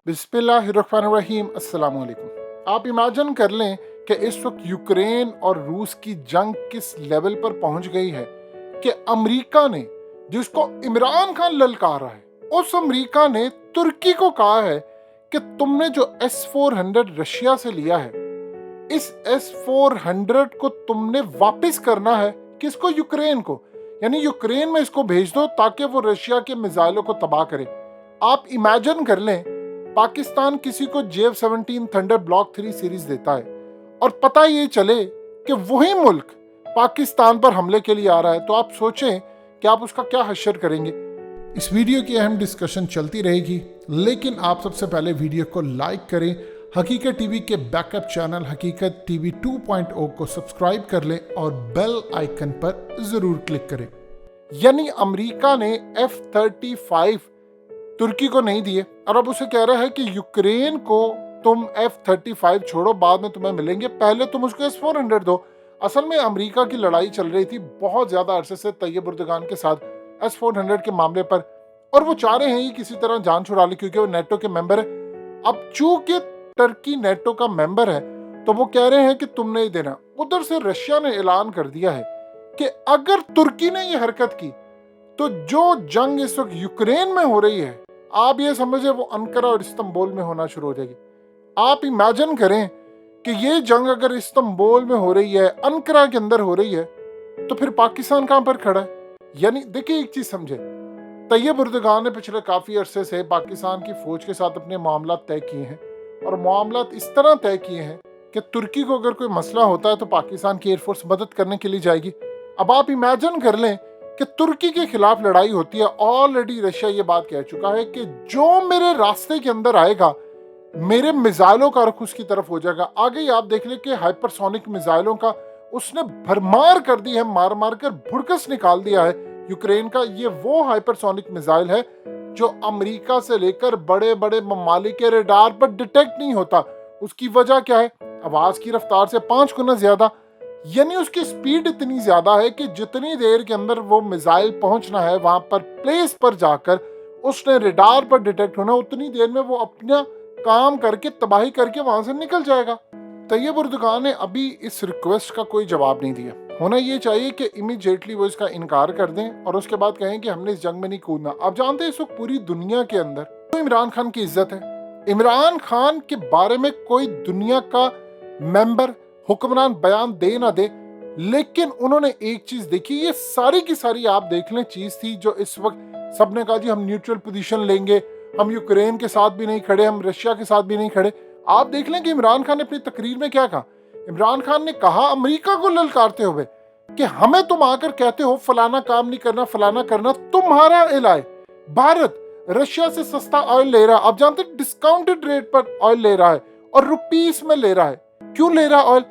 बिस्मिल्लाहिर्रहमानिर्रहीम अस्सलाम वालेकुम। आप इमेजिन कर लें कि इस वक्त यूक्रेन और रूस की जंग किस लेवल पर पहुंच गई है कि अमेरिका ने, जिसको इमरान खान ललकारा है, उस अमेरिका ने तुर्की को कहा है कि तुमने जो S-400 रशिया से लिया है, इस S-400 को तुमने वापस करना है। किसको? यूक्रेन को। यानी यूक्रेन में इसको भेज दो ताकि वो रशिया के मिसाइलों को तबाह करे। आप इमेजिन कर लें, पाकिस्तान किसी को JF-17 थंडर ब्लॉक 3 सीरीज देता है और पता ये चले कि वही मुल्क पाकिस्तान पर हमले के लिए आ रहा है, तो आप सोचें कि आप उसका क्या हश्र करेंगे। इस वीडियो की अहम डिस्कशन चलती रहेगी, लेकिन आप सबसे पहले वीडियो को लाइक करें, हकीकत टीवी के बैकअप चैनल हकीकत टीवी 2.0 को सब्सक्राइब कर लें और बेल आइकन पर जरूर क्लिक करें। यानी अमेरिका ने F-35 तुर्की को नहीं दिए और अब उसे कह रहा है कि यूक्रेन को तुम F-35 छोड़ो, बाद में तुम्हें मिलेंगे, पहले तुम उसको S-400 दो। असल में अमेरिका की लड़ाई चल रही थी बहुत ज्यादा अरसे से तैयब उर्दगान के साथ S-400 के मामले पर, और वो चाह रहे हैं कि किसी तरह जान छुड़ा ले क्योंकि वो नेटो के मेंबर है। अब चूंकि टर्की नेटो का मेंबर है तो वो कह रहे हैं कि तुम नहीं देना। उधर से रशिया ने ऐलान कर दिया है कि अगर तुर्की ने ये हरकत की तो जो जंग इस वक्त यूक्रेन में हो रही है, आप ये समझे वो अंकारा और इस्तांबुल में होना शुरू हो जाएगी। आप इमेजिन करें कि ये जंग अगर इस्तांबुल में हो रही है, अंकारा के अंदर हो रही है, तो फिर पाकिस्तान कहां पर खड़ा है? यानी देखिए, एक चीज समझे, तैयब उर्दगान ने पिछले काफी अरसे से पाकिस्तान की फौज के साथ अपने मामला तय किए हैं, और मामला इस तरह तय किए हैं कि तुर्की को अगर कोई मसला होता है तो पाकिस्तान की एयरफोर्स मदद करने के लिए जाएगी। अब आप इमेजिन कर लें कि तुर्की के खिलाफ लड़ाई होती है। ऑलरेडी रशिया ये बात कह चुका है कि जो मेरे रास्ते के अंदर आएगा, मेरे मिसाइलों का रुख उसकी तरफ हो जाएगा। आगे ही आप देख ले कि हाइपरसोनिक मिसाइलों का उसने भरमार कर दी है, मार मार कर भुड़कस निकाल दिया है यूक्रेन का। ये वो हाइपरसोनिक मिसाइल है जो अमेरिका से लेकर बड़े बड़े ममालिक के रडार पर डिटेक्ट नहीं होता। उसकी वजह क्या है? आवाज की रफ्तार से 5 गुना ज्यादा। यानी उसकी स्पीड इतनी ज्यादा है कि जितनी देर के अंदर वो मिसाइल पहुंचना है वहां पर प्लेस पर जाकर उसने रडार पर डिटेक्ट होना, उतनी देर में वो अपना काम करके तबाही करके वहां से निकल जाएगा। तैयब उर्दगान ने अभी इस रिक्वेस्ट का कोई जवाब नहीं दिया। होना ये चाहिए कि इमीडिएटली वो इसका इनकार कर दें और उसके बाद कहें कि हमने इस जंग में नहीं कूदना। आप जानते हैं इस वक्त पूरी दुनिया के अंदर तो इमरान खान की इज्जत है। इमरान खान के बारे में कोई दुनिया का मेंबर, हुक्मरान बयान दे ना दे, लेकिन उन्होंने एक चीज देखी, ये सारी की सारी आप देख लें चीज थी जो इस वक्त सबने कहा जी हम न्यूट्रल पोजीशन लेंगे, हम यूक्रेन के साथ भी नहीं खड़े, हम रशिया के साथ भी नहीं खड़े। आप देख लें कि इमरान खान ने अपनी तकरीर में क्या कहा। इमरान खान ने कहा अमेरिका को ललकारते हुए कि हमें तुम आकर कहते हो फलाना काम नहीं करना, फलाना करना, तुम्हारा इलाज भारत रशिया से सस्ता ऑयल ले रहा है। आप जानते डिस्काउंटेड रेट पर ऑयल ले रहा है और रुपीस में ले रहा है। क्यों ले रहा है ऑयल?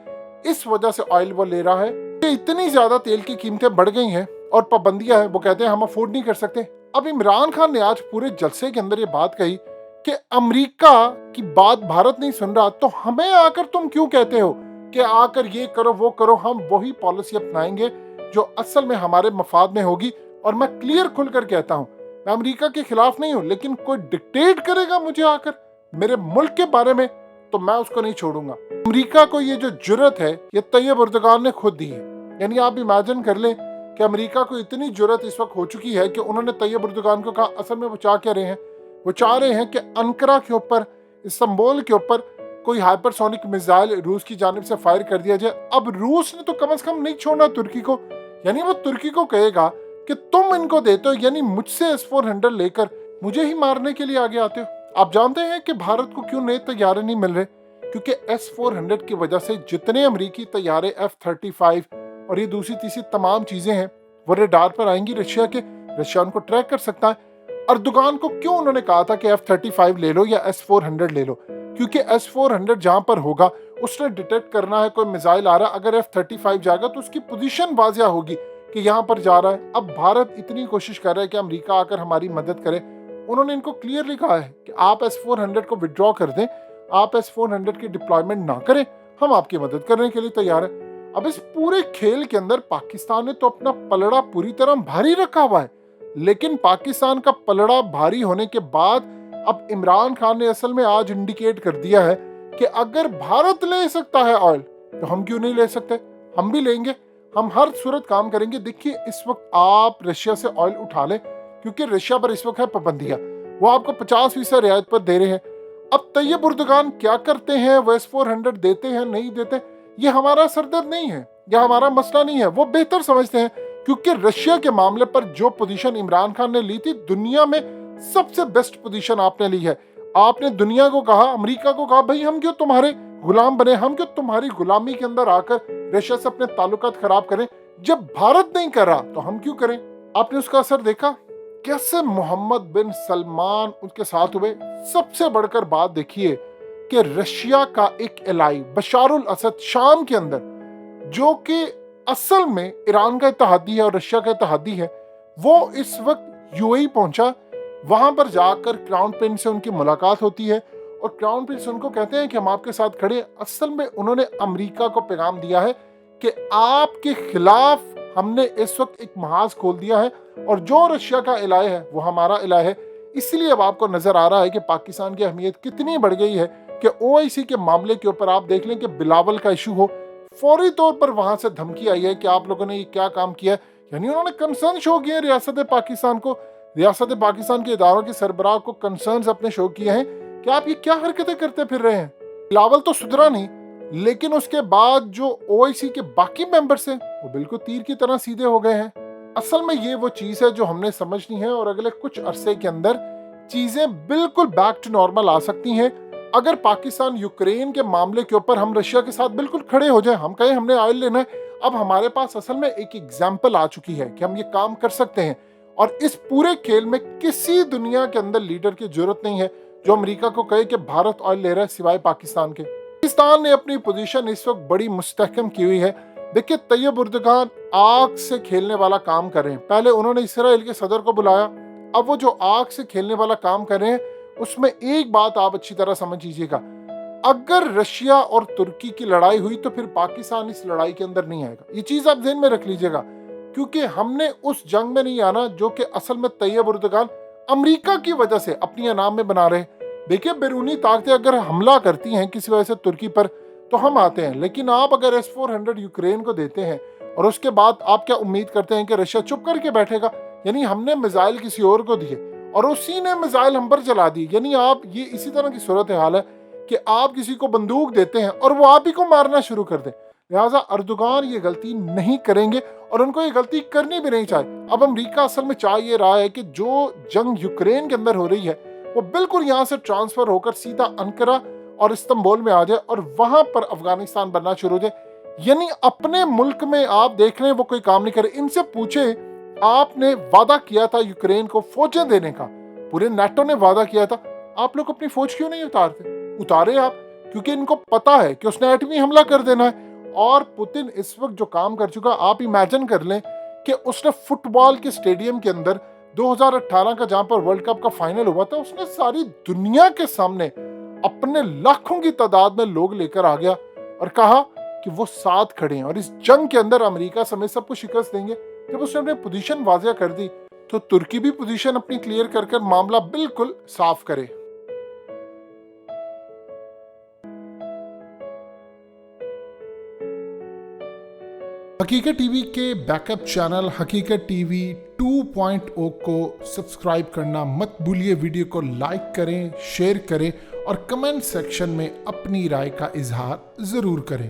इस वजह से ऑयल वो ले रहा है कि इतनी ज्यादा तेल की कीमतें बढ़ गई हैं और पाबंदियां हैं, वो कहते हैं हम अफोर्ड नहीं कर सकते। अब इमरान खान ने आज पूरे जलसे के अंदर ये बात कही कि अमेरिका की बात भारत नहीं सुन रहा, तो हमें आकर तुम क्यों कहते हो कि आकर ये करो वो करो, हम वही पॉलिसी अपनाएंगे जो असल में हमारे मफाद में होगी। और मैं क्लियर खुलकर कहता हूं, मैं अमेरिका के खिलाफ नहीं हूं, लेकिन कोई डिक्टेट करेगा मुझे आकर मेरे मुल्क के बारे में तो मैं उसको नहीं छोड़ूंगा। अमेरिका को ये जो जुर्रत है ये तैयब उर्दगान ने खुद दी है। यानी आप इमेजिन कर लें कि अमेरिका को इतनी जुर्रत इस वक्त हो चुकी है कि उन्होंने तैयब उर्दगान को कहा, असल में वो चाह क्या रहे हैं? वो चाह रहे हैं कि अंकारा के ऊपर, इस्तांबुल के ऊपर कोई हाइपरसोनिक मिसाइल रूस की जानिब से फायर कर दिया जाए। अब रूस ने तो कम से कम नहीं छोड़ना तुर्की को। यानी वो तुर्की को कहेगा कि तुम इनको देते हो, यानी मुझसे S-400 लेकर मुझे ही मारने के लिए आगे आते हो। आप जानते हैं कि भारत को क्यों नए तैयारे नहीं मिल रहे? क्योंकि S-400 की वजह से जितने अमेरिकी तैयारे F-35 और ये दूसरी तीसरी तमाम चीजें हैं वो रडार पर आएंगी रशिया के, रशिया उनको ट्रैक कर सकता है। अर्दोगान को क्यों उन्होंने कहा था कि F-35 ले लो या S-400 ले लो? क्योंकि S-400 जहां पर होगा उसने डिटेक्ट करना है कोई मिसाइल आ रहा, अगर F-35 जाएगा तो उसकी पोजीशन वाजिया होगी कि यहाँ पर जा रहा है। अब भारत इतनी कोशिश कर रहा है कि अमेरिका आकर हमारी मदद करे। उन्होंने इनको क्लियरली कहा है कि आप S-400 को विड्रॉ कर दें, आप S-400 की डिप्लॉयमेंट ना करें, हम आपकी मदद करने के लिए तैयार है। अब इस पूरे खेल के अंदर पाकिस्तान ने तो अपना पलड़ा पूरी तरह भारी रखा हुआ है, लेकिन पाकिस्तान का पलड़ा भारी होने के बाद अब इमरान खान ने असल में आज इंडिकेट कर दिया है कि अगर भारत ले सकता है ऑयल तो हम क्यों नहीं ले सकते, हम भी लेंगे, हम हर सूरत काम करेंगे। देखिए इस वक्त आप रशिया से ऑयल उठा लें क्योंकि रशिया पर इस वक्त है पाबंदियां, वो आपको 50% रियायत पर दे रहे हैं। अब तैयब उर्दगान क्या करते हैं, वो S-400 देते हैं नहीं देते, ये हमारा सरदर्द नहीं है, यह हमारा मसला नहीं है, वो बेहतर समझते हैं क्योंकि रशिया के मामले पर जो पोजीशन इमरान खान ने ली थी, दुनिया में सबसे बेस्ट पोजीशन आपने ली है। आपने दुनिया को कहा, अमेरिका को कहा, भाई हम क्यों तुम्हारे गुलाम बने, हम क्यों तुम्हारी गुलामी के अंदर आकर रशिया से अपने ताल्लुकात खराब करें, जब भारत नहीं कर रहा तो हम क्यों करें। आपने उसका असर देखा कैसे मोहम्मद बिन सलमान उनके साथ हुए। सबसे बढ़कर बात देखिए कि रशिया का एक एलाई बशारुल असद शाम के अंदर, जो कि असल में ईरान का इत्तेहादी है और रशिया का इत्तेहादी है, वो इस वक्त यूएई पहुंचा। वहां पर जाकर क्राउन प्रिंस से उनकी मुलाकात होती है और क्राउन प्रिंस उनको कहते हैं कि हम आपके साथ खड़े हैं। असल में उन्होंने अमेरिका को पैगाम दिया है कि आपके खिलाफ हमने इस वक्त एक महाज खोल दिया है और जो रशिया का इलाह है वो हमारा इलाह है। इसलिए अब आपको नजर आ रहा है कि पाकिस्तान की अहमियत कितनी बढ़ गई है कि ओआईसी के मामले के ऊपर आप देख लें कि बिलावल का इशू हो, फौरी तौर पर वहां से धमकी आई है कि आप लोगों ने ये क्या काम किया, यानी उन्होंने कंसर्न शो किए रियासत पाकिस्तान को, रियासत पाकिस्तान के इदारों के सरबराह को कंसर्न अपने शो किए हैं कि आप ये क्या हरकतें करते फिर रहे हैं। बिलावल तो सुधरा नहीं, लेकिन उसके बाद जो ओआईसी के बाकी मेंबर्स हैं वो बिल्कुल तीर की तरह सीधे हो गए हैं। असल में ये वो चीज है जो हमने समझनी है और अगले कुछ अरसे के अंदर चीजें बिल्कुल बैक टू नॉर्मल आ सकती हैं। अगर पाकिस्तान यूक्रेन के मामले के ऊपर हम रशिया के साथ बिल्कुल खड़े हो जाए, हम कहें हमने ऑयल लेना है, अब हमारे पास असल में एक एग्जाम्पल आ चुकी है कि हम ये काम कर सकते हैं और इस पूरे खेल में किसी दुनिया के अंदर लीडर की जरूरत नहीं है जो अमेरिका को कहे कि भारत ऑयल ले रहा है सिवाय पाकिस्तान के। पाकिस्तान ने अपनी पोजीशन इस वक्त बड़ी मुस्तहकम की हुई है। देखिए तैयब उर्दगान आग से खेलने वाला काम कर रहे हैं। पहले उन्होंने इसराइल के सदर को बुलाया, अब वो जो आग से खेलने वाला काम कर रहे हैं उसमें एक बात आप अच्छी तरह समझ लीजिएगा, अगर रशिया और तुर्की की लड़ाई हुई तो फिर पाकिस्तान इस लड़ाई के अंदर नहीं आएगा। ये चीज आप ध्यान में रख लीजिएगा क्योंकि हमने उस जंग में नहीं आना जो कि असल में तैयब उर्दगान अमेरिका की वजह से अपनी अनाम में बना रहे। देखिए बैरूनी ताकतें अगर हमला करती हैं किसी वजह से तुर्की पर तो हम आते हैं, लेकिन आप अगर S-400 यूक्रेन को देते हैं और उसके बाद आप क्या उम्मीद करते हैं कि रशिया चुप करके बैठेगा। यानी हमने मिसाइल किसी और को दिए और उसी ने मिसाइल हम पर चला दी। यानी आप ये इसी तरह की सूरत हाल है कि आप किसी को बंदूक देते हैं और वो आप ही को मारना शुरू कर दे। लिहाजा अर्दोगान ये गलती नहीं करेंगे और उनको ये गलती करनी भी नहीं चाहिए। अब अमेरिका असल में चाह ये रहा है कि जो जंग यूक्रेन के अंदर हो रही है वो बिल्कुल यहाँ से ट्रांसफर होकर सीधा अंकारा और इस्तांबुल में आ जाए और वहां पर अफगानिस्तान बनना शुरू हो जाए। यानी अपने मुल्क में आप देख रहे हैं वो कोई काम नहीं करे। इनसे पूछे, आपने वादा किया था यूक्रेन को फौजें देने का, पूरे नाटो ने वादा किया था, आप लोग अपनी फौज क्यों नहीं उतारे आप, क्योंकि इनको पता है कि उसने एटमी हमला कर देना है। और पुतिन इस वक्त जो काम कर चुका, आप इमेजिन कर लें कि उसने फुटबॉल के स्टेडियम के अंदर 2018 का जहां पर वर्ल्ड कप का फाइनल हुआ था, उसने सारी दुनिया के सामने अपने लाखों की तादाद में लोग लेकर आ गया और कहा कि वो साथ खड़े हैं और इस जंग के अंदर अमेरिका समेत सबको शिकस्त देंगे। जब उसने अपनी पोजीशन वाज़ेह कर दी तो तुर्की भी पोजीशन अपनी क्लियर कर मामला बिल्कुल साफ करे। हकीकत टीवी के बैकअप चैनल हकीकत टीवी 2.0 को सब्सक्राइब करना मत भूलिए। वीडियो को लाइक करें, शेयर करें और कमेंट सेक्शन में अपनी राय का इजहार जरूर करें।